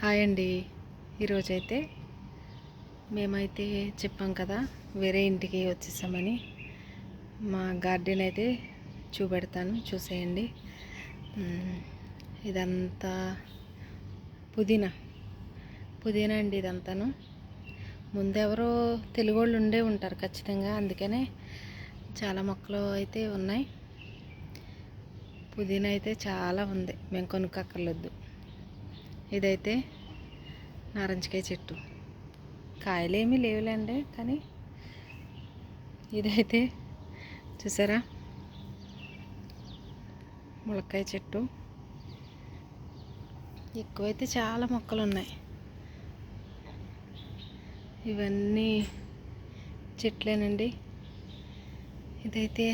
Hi అండి. ఈరోజైతే మేమైతే చెప్పాం కదా వేరే ఇంటికి వచ్చేసామని. మా గార్డెన్ అయితే చూపెడతాను, చూసేయండి. ఇదంతా పుదీనా పుదీనా అండి. ఇదంతాను ముందెవరో తెలుగు వాళ్ళు ఉండే ఉంటారు ఖచ్చితంగా, అందుకనే చాలా మొక్కలు అయితే ఉన్నాయి. పుదీనా అయితే చాలా ఉంది, మేము కొనుక్కర్లేదు. ఇదైతే నారింజకాయ చెట్టు, కాయలేమీ లేవులేండి, కానీ ఇదైతే చూసారా ములక్కాయ చెట్టు. ఎక్కువైతే చాలా మొక్కలు ఉన్నాయి. ఇవన్నీ చెట్లేనండి. ఇదైతే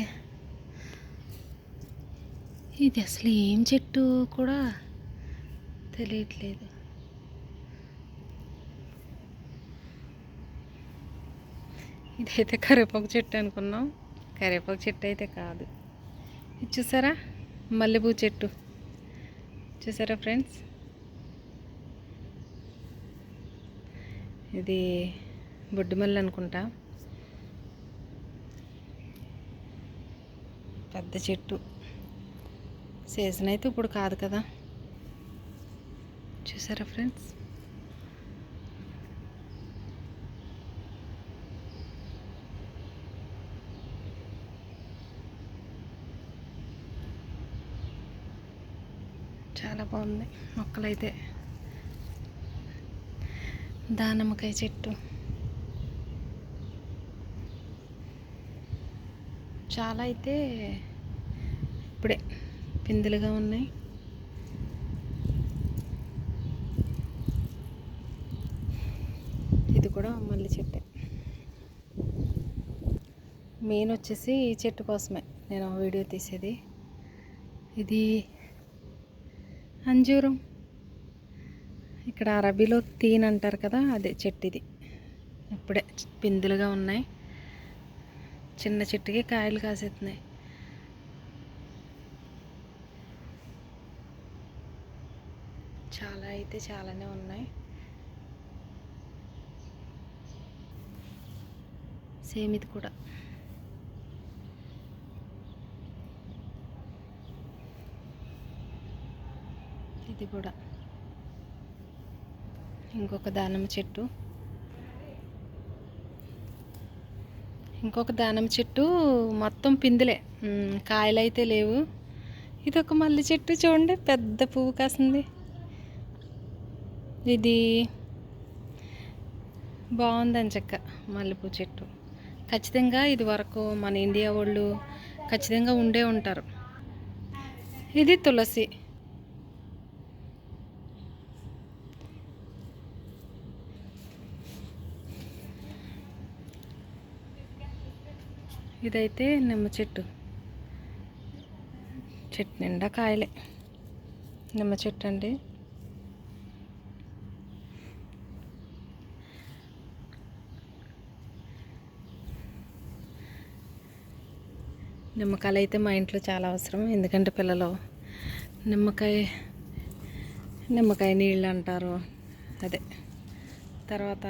ఇది అసలు ఏం చెట్టు కూడా తెలియట్లేదు. ఇదైతే కరివేపాకు చెట్టు అనుకున్నాం, కరివేపాకు చెట్టు అయితే కాదు. ఇది చూసారా మల్లెపూ చెట్టు, చూసారా ఫ్రెండ్స్? ఇది బొడ్డుమల్లి అనుకుంటా, పెద్ద చెట్టు. సీజన్ అయితే ఇప్పుడు కాదు కదా. చూసారా ఫ్రెండ్స్? చాలా బాగుంది మొక్కలైతే. దానిమ్మకాయ చెట్టు చాలా అయితే ఇప్పుడే పిందులుగా ఉన్నాయి. ఇది కూడా మల్లి చెట్టే. మెయిన్ వచ్చేసి ఈ చెట్టు కోసమే నేను వీడియో తీసేది. ఇది అంజూరం, ఇక్కడ అరబీలో తీన్ అంటారు కదా, అదే చెట్టు ఇది. ఇప్పుడే పిందులుగా ఉన్నాయి, చిన్న చెట్టుకి కాయలు కాసేస్తున్నాయి. చాలా అయితే చాలానే ఉన్నాయి. సేమ్ ఇది కూడా. ఇది కూడా ఇంకొక దానిమ్మ చెట్టు, మొత్తం పిందులే, కాయలు అయితే లేవు. ఇది ఒక మల్లె చెట్టు చూడండి, పెద్ద పువ్వు కాసింది. ఇది బాగుందని చెక్క మల్లెపూ చెట్టు. ఖచ్చితంగా ఇది వరకు మన ఇండియా వాళ్ళు ఖచ్చితంగా ఉండే ఉంటారు. ఇది తులసి. ఇదైతే నిమ్మ చెట్టు, చెట్టు నిండా కాయలే. నిమ్మ చెట్టు అండి. నిమ్మకాయలు అయితే మా ఇంట్లో చాలా అవసరం, ఎందుకంటే పిల్లలు నిమ్మకాయ నీళ్ళు అంటారు, అదే తర్వాత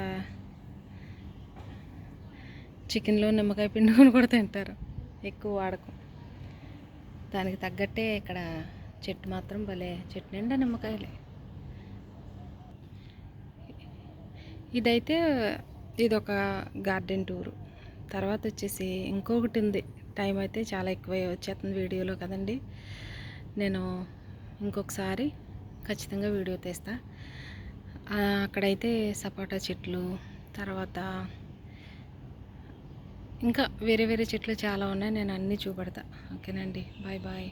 చికెన్లో నిమ్మకాయ పిండుకొని కూడా తింటారు. ఎక్కువ వాడకం, దానికి తగ్గట్టే ఇక్కడ చెట్టు మాత్రం భలే, చెట్టు నిండా నిమ్మకాయలే. ఇదైతే ఇదొక గార్డెన్ టూరు. తర్వాత వచ్చేసి ఇంకొకటి ఉంది. టైం అయితే చాలా ఎక్కువ వచ్చేస్తుంది వీడియోలో కదండి. నేను ఇంకొకసారి ఖచ్చితంగా వీడియో తీస్తా. అక్కడైతే సపోటా చెట్లు, తర్వాత ఇంకా వేరే వేరే చెట్లు చాలా ఉన్నాయి. నేను అన్నీ చూపెడతా. ఓకేనండి, బాయ్ బాయ్.